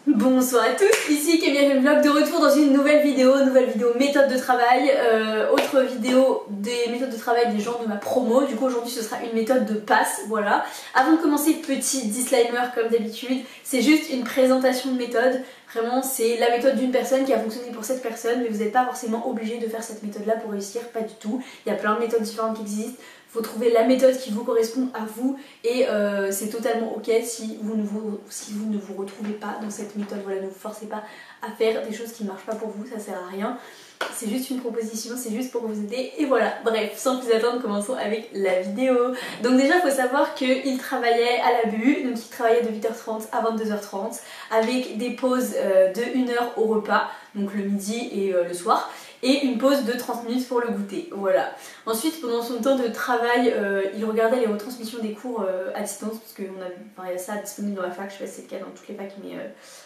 Bonsoir à tous, ici Camille Vlog de retour dans une nouvelle vidéo méthode de travail, autre vidéo des méthodes de travail des gens de ma promo. Du coup aujourd'hui ce sera une méthode de passe, voilà. Avant de commencer, petit disclaimer comme d'habitude, c'est juste une présentation de méthode. Vraiment c'est la méthode d'une personne qui a fonctionné pour cette personne, mais vous n'êtes pas forcément obligé de faire cette méthode là pour réussir, pas du tout. Il y a plein de méthodes différentes qui existent. Faut trouver la méthode qui vous correspond à vous et c'est totalement ok si vous ne vous retrouvez pas dans cette méthode. Voilà, ne vous forcez pas à faire des choses qui ne marchent pas pour vous, ça sert à rien. C'est juste une proposition, c'est juste pour vous aider et voilà. Bref, sans plus attendre, commençons avec la vidéo. Donc déjà, il faut savoir qu'il travaillait à la BU, donc il travaillait de 8h30 à 22h30 avec des pauses de 1h au repas, donc le midi et le soir, et une pause de 30 minutes pour le goûter, voilà. Ensuite, pendant son temps de travail, il regardait les retransmissions des cours à distance, parce qu'il y a ça disponible dans la fac, je sais pas si c'est le cas dans toutes les facs, mais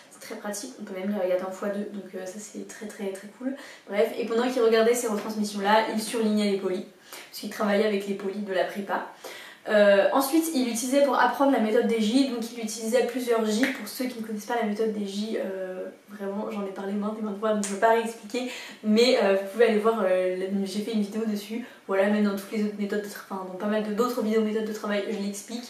c'est très pratique, on peut même les regarder en x2, donc ça c'est très cool. Bref, et pendant qu'il regardait ces retransmissions là, il surlignait les polis, parce qu'il travaillait avec les polis de la prépa. Ensuite, il l'utilisait pour apprendre la méthode des J, donc il utilisait plusieurs J. Pour ceux qui ne connaissent pas la méthode des J, vraiment j'en ai parlé maintes et maintes fois, donc je ne veux pas réexpliquer, mais vous pouvez aller voir, j'ai fait une vidéo dessus, voilà, même dans toutes les autres méthodes, enfin dans pas mal d'autres vidéos méthodes de travail, je l'explique.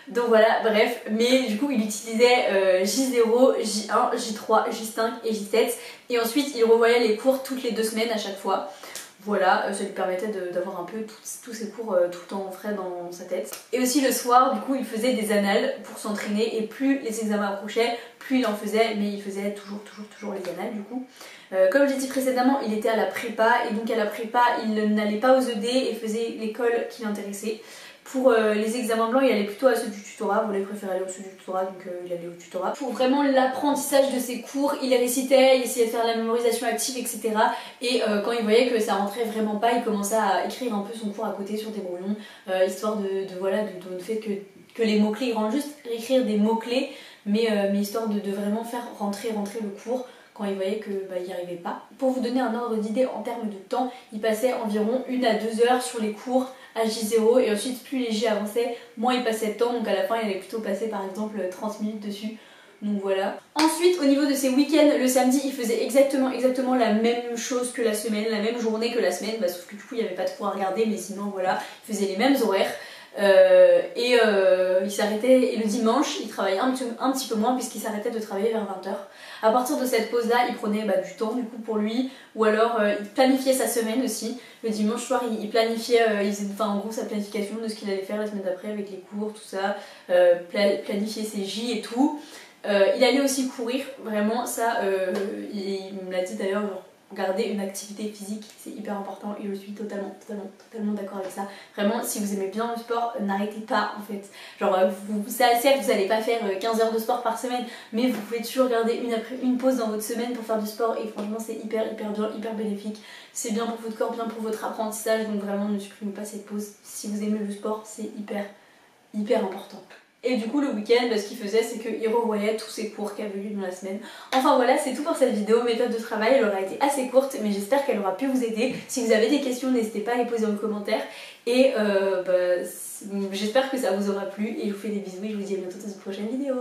Donc voilà, bref, mais du coup il utilisait J0, J1, J3, J5 et J7, et ensuite il revoyait les cours toutes les 2 semaines à chaque fois. Voilà, ça lui permettait d'avoir un peu tous ses cours tout le temps frais dans sa tête. Et aussi le soir, du coup, il faisait des annales pour s'entraîner et plus les examens approchaient, plus il en faisait, mais il faisait toujours les annales du coup. Comme j'ai dit précédemment, il était à la prépa et donc à la prépa, il n'allait pas aux ED et faisait l'école qui l'intéressait. Pour les examens blancs, il allait plutôt à ceux du tutorat, vous voulez préférer aller au ceux du tutorat, donc il allait au tutorat. Pour vraiment l'apprentissage de ses cours, il récitait, il essayait de faire la mémorisation active, etc. Et quand il voyait que ça rentrait vraiment pas, il commençait à écrire un peu son cours à côté sur des brouillons, histoire de fait que les mots-clés, il rentre juste écrire des mots-clés, mais histoire de vraiment faire rentrer le cours quand il voyait que il n'y arrivait pas. Pour vous donner un ordre d'idée en termes de temps, il passait environ 1 à 2 heures sur les cours à J0 et ensuite plus les J avançaient, moins il passait de temps, donc à la fin il allait plutôt passer par exemple 30 minutes dessus. Donc voilà. Ensuite au niveau de ses week-ends, le samedi il faisait exactement la même chose que la semaine, la même journée que la semaine, sauf que du coup il n'y avait pas de cours à regarder, mais sinon voilà, il faisait les mêmes horaires. Il s'arrêtait, et le dimanche il travaillait un petit peu moins puisqu'il s'arrêtait de travailler vers 20h. À partir de cette pause là il prenait du temps du coup pour lui, ou alors il planifiait sa semaine aussi. Le dimanche soir il planifiait, en gros sa planification de ce qu'il allait faire la semaine d'après avec les cours, tout ça, planifier ses J et tout. Il allait aussi courir, vraiment ça, il me l'a dit d'ailleurs, garder une activité physique c'est hyper important et je suis totalement d'accord avec ça. Vraiment si vous aimez bien le sport, n'arrêtez pas en fait. Genre certes vous n'allez pas faire 15 heures de sport par semaine, mais vous pouvez toujours garder une pause dans votre semaine pour faire du sport et franchement c'est hyper bien, hyper bénéfique. C'est bien pour votre corps, bien pour votre apprentissage, donc vraiment ne supprimez pas cette pause. Si vous aimez le sport c'est hyper important. Et du coup le week-end, ce qu'il faisait c'est qu'il revoyait tous ses cours qu'il avait eu dans la semaine. Enfin voilà, c'est tout pour cette vidéo méthode de travail. Elle aura été assez courte mais j'espère qu'elle aura pu vous aider. Si vous avez des questions n'hésitez pas à les poser en commentaire. Et j'espère que ça vous aura plu et je vous fais des bisous et je vous dis à bientôt dans une prochaine vidéo.